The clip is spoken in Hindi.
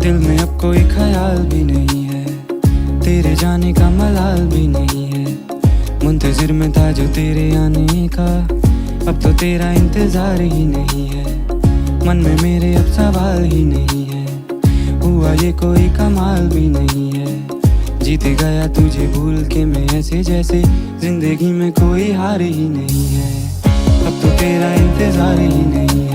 दिल में अब कोई ख्याल भी नहीं है, तेरे जाने का मलाल भी नहीं है। मुंतजिर में था जो तेरे आने का, अब तो तेरा इंतजार ही नहीं है। मन में मेरे अब सवाल ही नहीं है, हुआ ये कोई कमाल भी नहीं है। जीते गया तुझे भूल के मैं ऐसे जैसे जिंदगी में कोई हार ही नहीं है। अब तो तेरा इंतजार ही नहीं है।